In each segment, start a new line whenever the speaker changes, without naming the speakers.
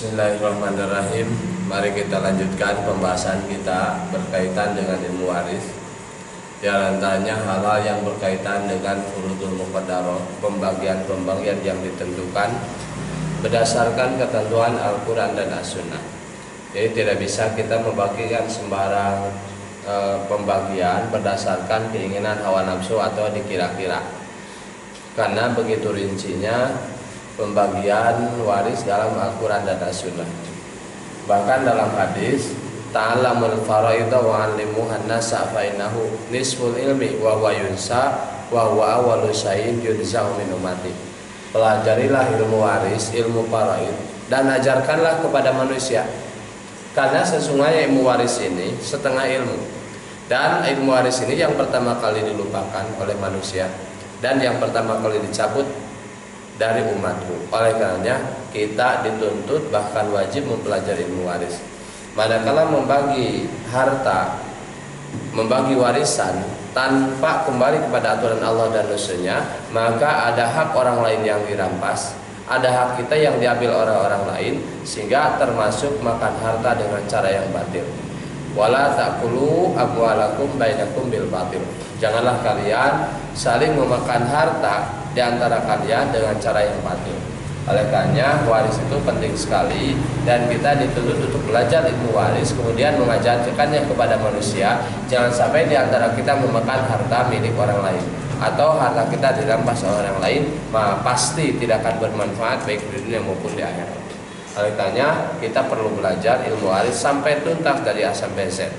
Bismillahirrahmanirrahim. Mari kita lanjutkan pembahasan kita berkaitan dengan ilmu waris. Di antaranya hal-hal yang berkaitan dengan furudul muqaddarah, pembagian-pembagian yang ditentukan berdasarkan ketentuan Al-Quran dan As-Sunnah. Jadi tidak bisa kita membagikan sembarang pembagian berdasarkan keinginan hawa nafsu atau dikira-kira, karena begitu rincinya pembagian waris dalam Al-Quran dan As-Sunnah. Bahkan dalam hadis, ta'allamul faraidha wa 'allimuhan nasa fa innahu nisful ilmi wa huwa yunsa wa huwa awwalu syai'in yunza'u min ummati. Pelajarilah ilmu waris, ilmu faraid, dan ajarkanlah kepada manusia, karena sesungguhnya ilmu waris ini setengah ilmu, dan ilmu waris ini yang pertama kali dilupakan oleh manusia dan yang pertama kali dicabut dari umatku. Oleh karenanya kita dituntut bahkan wajib mempelajari ilmu waris. Manakala membagi harta, membagi warisan tanpa kembali kepada aturan Allah dan Rasul-Nya, maka ada hak orang lain yang dirampas, ada hak kita yang diambil oleh orang lain, sehingga termasuk makan harta dengan cara yang batil. Wala ta'kulu amwalakum bainakum bil batil. Janganlah kalian saling memakan harta di antara kalian dengan cara yang batil. Oleh karenanya waris itu penting sekali, dan kita dituntut untuk belajar ilmu waris kemudian mengajarkannya kepada manusia. Jangan sampai di antara kita memakan harta milik orang lain atau harta kita dirampas oleh orang lain, maka pasti tidak akan bermanfaat baik di dunia maupun di akhirat. Oleh karenanya kita perlu belajar ilmu waris sampai tuntas dari A sampai Z.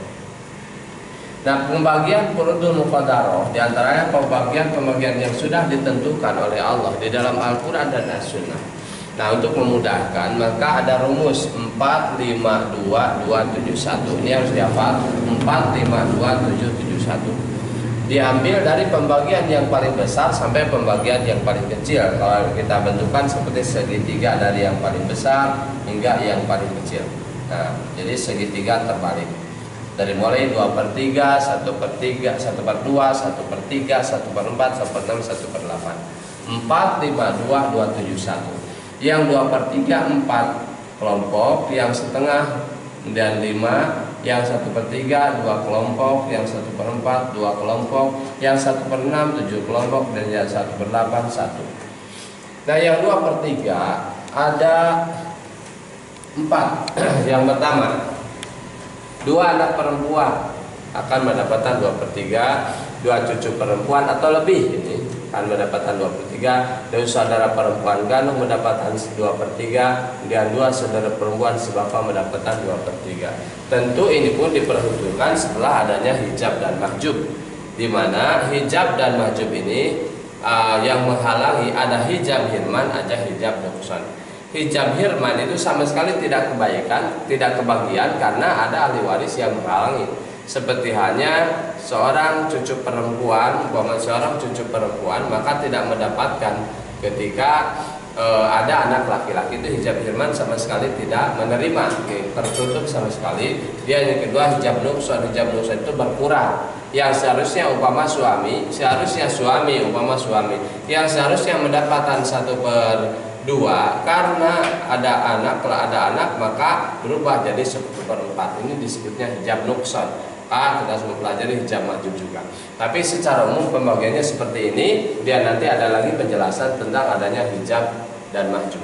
Nah, pembagian furudul muqaddarah diantaranya pembagian yang sudah ditentukan oleh Allah di dalam Al-Quran dan As-Sunnah. Nah, untuk memudahkan maka ada rumus 452271. Ini harus dihafal, 452271. Diambil dari pembagian yang paling besar sampai pembagian yang paling kecil. Kalau kita bentukkan seperti segitiga dari yang paling besar hingga yang paling kecil. Nah, jadi segitiga terbalik. Dari mulai 2/3, 1/3, 1/2, 1/3, 1/4, 1/6, 1/8. 452271. Yang 2/3 4 kelompok, yang setengah dan 5, yang 1/3 2 kelompok, yang 1/4 2 kelompok, yang 1/6 7 kelompok, dan yang 1/8 1. Nah, yang 2/3 ada 4. Yang pertama, 2 anak perempuan akan mendapatkan 2/3, 2 cucu perempuan atau lebih ini akan mendapatkan 2/3, dan saudara perempuan kandung mendapatkan 2/3, dan 2 saudara perempuan sebapa mendapatkan 2/3. Tentu ini pun diperhitungkan setelah adanya hijab dan mahjub, di mana hijab dan mahjub ini yang menghalangi ada hijab hirman, ada hijab nuksan. Hijab hirman itu sama sekali tidak kebagian karena ada ahli waris yang menghalangi. Seperti hanya seorang cucu perempuan, maka tidak mendapatkan ketika ada anak laki-laki, itu hijab hirman sama sekali tidak menerima, tertutup sama sekali. Dia yang kedua hijab nuksan itu berkurang. Yang seharusnya suami yang seharusnya mendapatkan 1/2 karena ada anak, maka berubah jadi 1/4. Ini disebutnya hijab nuksan. Kita sudah pelajari hijab mahjub juga. Tapi secara umum pembagiannya seperti ini. Dia nanti ada lagi penjelasan tentang adanya hijab dan mahjub.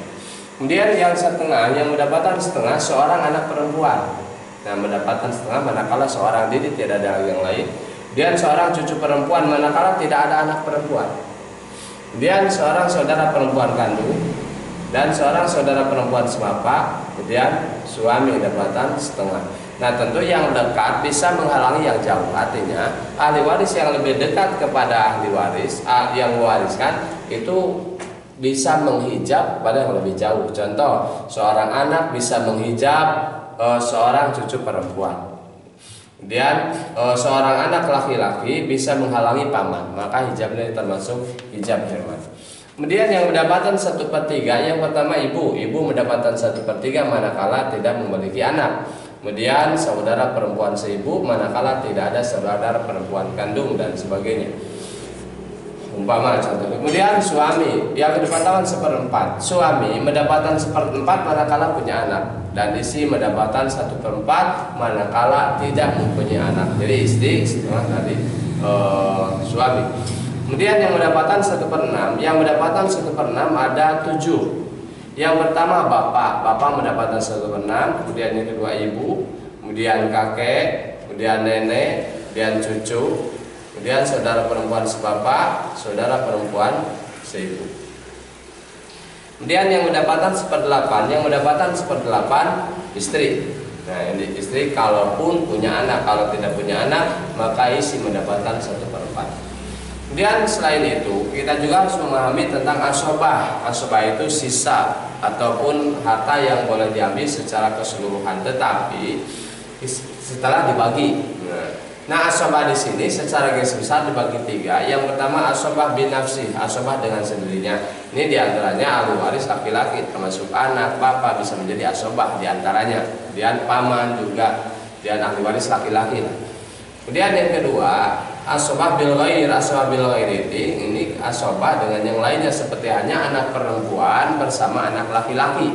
Kemudian yang setengah, yang mendapatkan setengah seorang anak perempuan. Nah, mendapatkan setengah manakala seorang diri, tidak ada yang lain. Dan seorang cucu perempuan manakala tidak ada anak perempuan. Kemudian seorang saudara perempuan kandung dan seorang saudara perempuan sebapa, kemudian suami mendapatkan setengah. Nah, tentu yang dekat bisa menghalangi yang jauh. Artinya ahli waris yang lebih dekat kepada ahli waris yang mewariskan itu bisa menghijab pada yang lebih jauh. Contoh, seorang anak bisa menghijab seorang cucu perempuan. Kemudian seorang anak laki-laki bisa menghalangi paman, maka hijabnya termasuk hijab hirman. Kemudian yang mendapatkan 1/3, yang pertama ibu mendapatkan 1/3 manakala tidak memiliki anak. Kemudian saudara perempuan seibu manakala tidak ada saudara perempuan kandung dan sebagainya. Umpama contoh. Kemudian suami yang mendapatkan 1/4. Suami mendapatkan 1/4 manakala punya anak, dan istri mendapatkan 1/4 manakala tidak mempunyai anak. Jadi istri setengah dari suami. Kemudian yang mendapatkan 1/6, yang mendapatkan 1/6 ada 7. Yang pertama bapak mendapatkan 1/6, kemudian yang kedua ibu, kemudian kakek, kemudian nenek, kemudian cucu, kemudian saudara perempuan sebapak, saudara perempuan seibu. Kemudian yang mendapatkan 1/8, yang mendapatkan 1/8 istri. Nah, ini istri kalaupun punya anak, kalau tidak punya anak maka istri mendapatkan 1/4. Kemudian selain itu kita juga harus memahami tentang asobah. Asobah itu sisa ataupun harta yang boleh diambil secara keseluruhan, tetapi setelah dibagi. Nah, asobah di sini secara garis besar dibagi 3. Yang pertama asobah binafsi, asobah dengan sendirinya. Ini diantaranya ahli waris laki-laki, termasuk anak, bapak bisa menjadi asobah diantaranya. Kemudian paman juga, dan ahli waris laki-laki. Kemudian yang kedua asobah bil ghair. Asobah bil ghair ini asobah dengan yang lainnya, seperti hanya anak perempuan bersama anak laki-laki,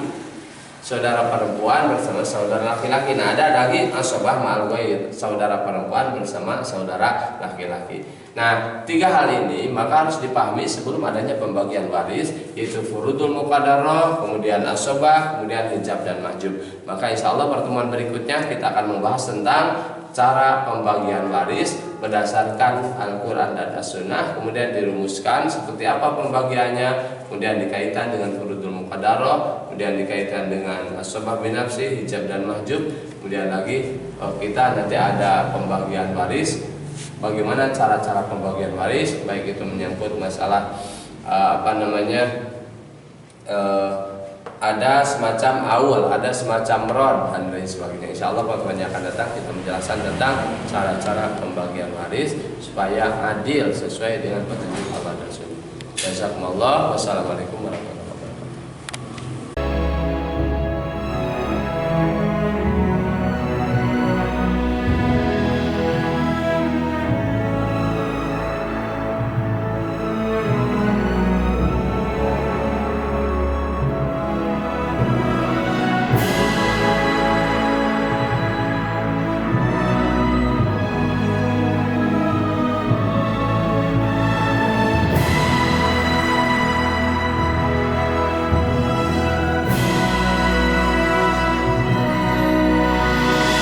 saudara perempuan bersama saudara laki-laki. Nah, ada lagi asobah ma'al ghair, saudara perempuan bersama saudara laki-laki. Nah, 3 hal ini maka harus dipahami sebelum adanya pembagian waris, yaitu furudul muqaddarah, kemudian asobah, kemudian hijab dan mahjub. Maka insya Allah pertemuan berikutnya kita akan membahas tentang cara pembagian waris berdasarkan Al-Quran dan As-Sunnah, kemudian dirumuskan seperti apa pembagiannya, kemudian dikaitkan dengan furudul muqaddarah, kemudian dikaitkan dengan asobah binafsi, hijab dan mahjub. Kemudian lagi kita nanti ada pembagian waris, bagaimana cara-cara pembagian waris, baik itu menyangkut masalah ada semacam awal, ada semacam ron dan lain sebagainya. Insya Allah pertemuan yang akan datang kita menjelaskan tentang cara-cara pembagian waris supaya adil sesuai dengan petunjuk Allah dan Sunnah. Jazakumullah. Wassalamualaikum warahmatullahi wabarakatuh.